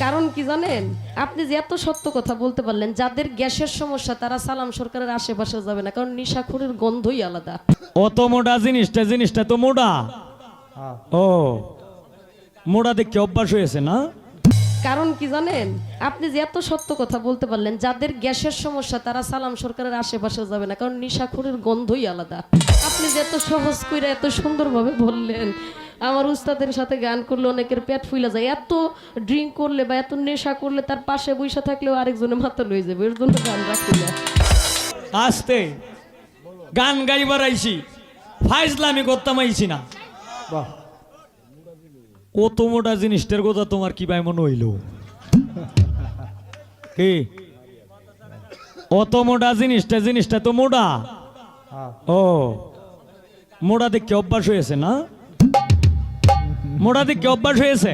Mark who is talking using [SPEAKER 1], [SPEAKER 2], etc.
[SPEAKER 1] কারণ কি জানেন, আপনি যে এত সত্য কথা বলতে পারলেন, যাদের গ্যাসের সমস্যা তারা সালাম সরকারের আশেপাশে যাবে না, কারণ নিশাখোরের গন্ধই আলাদা।
[SPEAKER 2] অত মোটা জিনিসটা তো মোটা। ও মোটা দেখে অভ্যাস হয়েছে না।
[SPEAKER 1] কারণ কি জানেন, আপনি যে এত সত্য কথা বলতে পারলেন, যাদের গ্যাসের সমস্যা তারা সালাম সরকারের আশেপাশে যাবে না, কারণ নিশাখোরের গন্ধই আলাদা। আপনি যে এত সহজ করে এত সুন্দরভাবে বললেন, আমার উস্তাদের সাথে গান করলে অনেকের পেট ফুলে যায়, এত ড্রিঙ্ক করলে বা এত নেশা করলে তার পাশে বসে থাকলেও আরেকজনের মাথা লয়ে যাবে, এর জন্য গান রাখি না।
[SPEAKER 2] আস্তে গান গাইবার আইছি, ফাইজলামি করতাম আইছি না। অত মোটা জিনিসটার কথা তোমার কি ভাই মনে হইল? কি অত মোটা জিনিসটা তো মোটা। ও মোটা দেখে অভ্যাস হয়েছে না, মোটা দেখে অভ্যাস হয়েছে।